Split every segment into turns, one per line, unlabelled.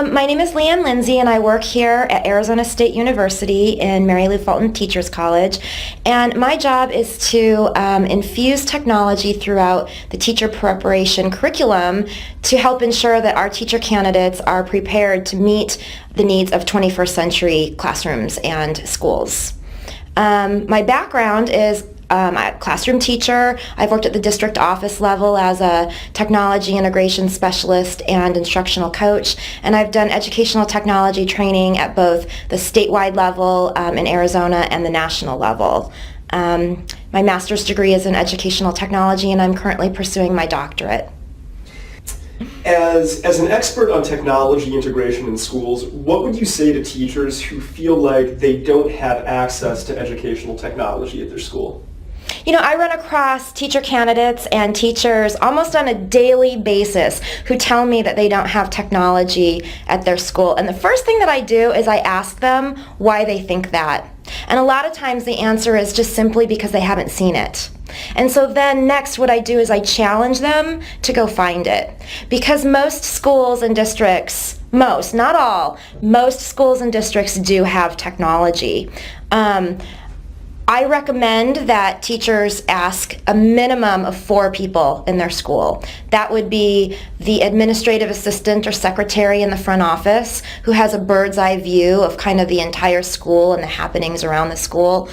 My name is Lindsey, and I work here at Arizona State University in Mary Lou Fulton Teachers College. And my job is to infuse technology throughout the teacher preparation curriculum to help ensure that our teacher candidates are prepared to meet the needs of 21st century classrooms and schools. My background is I'm a classroom teacher. I've worked at the district office level as a technology integration specialist and instructional coach, and I've done educational technology training at both the statewide level in Arizona and the national level. My master's degree is in educational technology, and I'm currently pursuing my doctorate.
As an expert on technology integration in schools, what would you say to teachers who feel like they don't have access to educational technology at their school?
You know, I run across teacher candidates and teachers almost on a daily basis who tell me that they don't have technology at their school. And the first thing that I do is I ask them why they think that. And a lot of times the answer is just simply because they haven't seen it. And so then next what I do is I challenge them to go find it. Because most schools and districts, not all, most schools and districts do have technology. I recommend that teachers ask a minimum of 4 people in their school. That would be the administrative assistant or secretary in the front office who has a bird's eye view of kind of the entire school and the happenings around the school.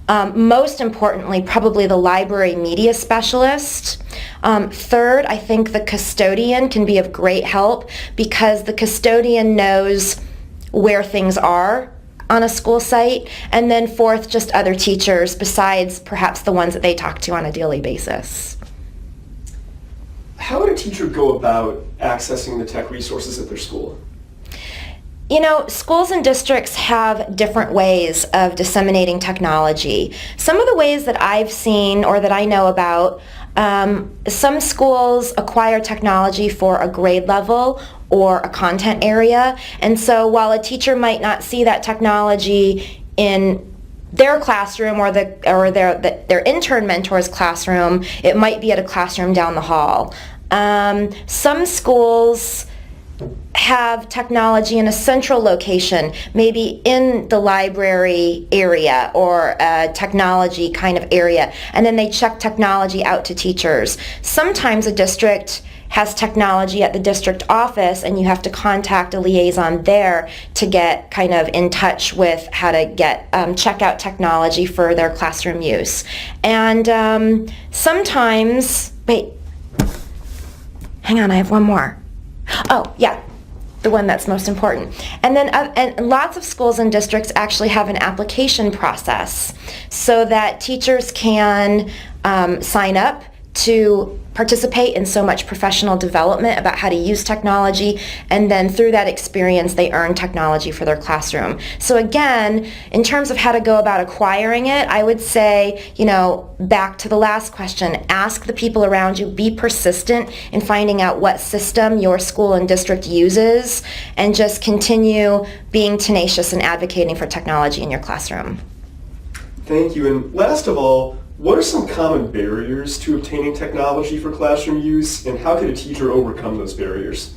Most importantly, probably the library media specialist. Third, I think the custodian can be of great help because the custodian knows where things are on a school site. And then fourth, just other teachers besides perhaps the ones that they talk to on a daily basis.
How would a teacher go about accessing the tech resources at their school?
You know, schools and districts have different ways of disseminating technology. Some of the ways that I've seen or that I know about, some schools acquire technology for a grade level or a content area. And so while a teacher might not see that technology in their classroom or their intern mentor's classroom, it might be at a classroom down the hall. Some schools have technology in a central location, maybe in the library area or a technology kind of area, and then they check technology out to teachers. Sometimes a district has technology at the district office and you have to contact a liaison there to get kind of in touch with how to get check out technology for their classroom use. And sometimes, wait, hang on, I have one more. Oh, yeah, the one that's most important. And then and lots of schools and districts actually have an application process so that teachers can sign up to participate in so much professional development about how to use technology, and then through that experience they earn technology for their classroom. So again, in terms of how to go about acquiring it, I would say, you know, back to the last question, ask the people around you, be persistent in finding out what system your school and district uses, and just continue being tenacious and advocating for technology in your classroom.
Thank you. And last of all, what are some common barriers to obtaining technology for classroom use, and how could a teacher overcome those barriers?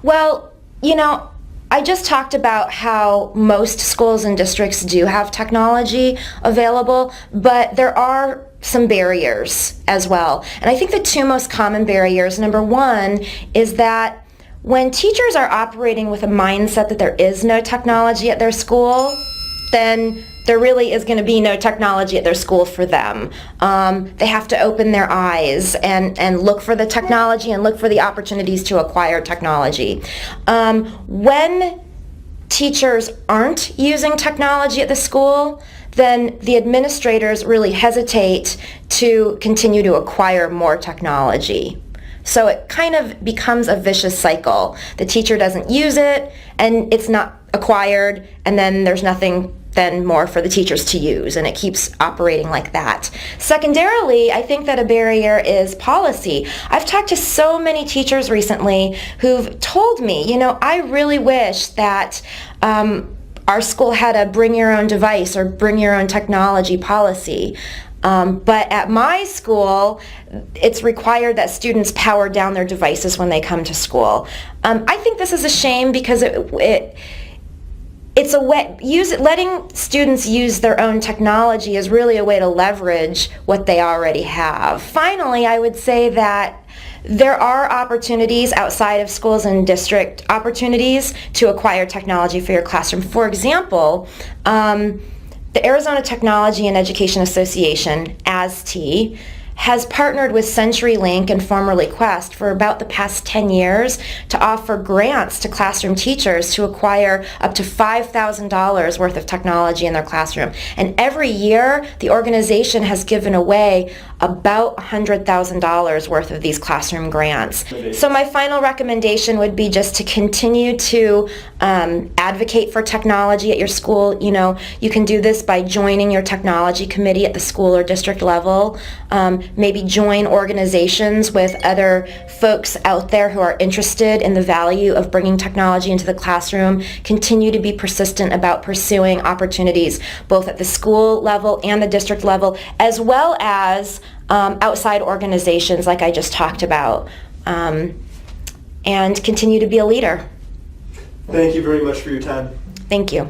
Well, you know, I just talked about how most schools and districts do have technology available, but there are some barriers as well. And I think the 2 most common barriers, number 1, is that when teachers are operating with a mindset that there is no technology at their school, then there really is going to be no technology at their school for them. They have to open their eyes and look for the technology and look for the opportunities to acquire technology. When teachers aren't using technology at the school, then the administrators really hesitate to continue to acquire more technology. So it kind of becomes a vicious cycle. The teacher doesn't use it and it's not acquired, and then there's nothing then more for the teachers to use, and it keeps operating like that. Secondarily, I think that a barrier is policy. I've talked to so many teachers recently who've told me, you know, I really wish that our school had a bring your own device or bring your own technology policy. But at my school, it's required that students power down their devices when they come to school. I think this is a shame because it's a way, letting students use their own technology is really a way to leverage what they already have. Finally, I would say that there are opportunities outside of schools and district opportunities to acquire technology for your classroom. For example, the Arizona Technology and Education Association, ASTE, has partnered with CenturyLink and formerly Quest for about the past 10 years to offer grants to classroom teachers to acquire up to $5,000 worth of technology in their classroom. And every year, the organization has given away about $100,000 worth of these classroom grants. So my final recommendation would be just to continue to advocate for technology at your school. You know, you can do this by joining your technology committee at the school or district level. Maybe join organizations with other folks out there who are interested in the value of bringing technology into the classroom. Continue to be persistent about pursuing opportunities both at the school level and the district level, as well as outside organizations like I just talked about, and continue to be a leader.
Thank you very much for your time.
Thank you.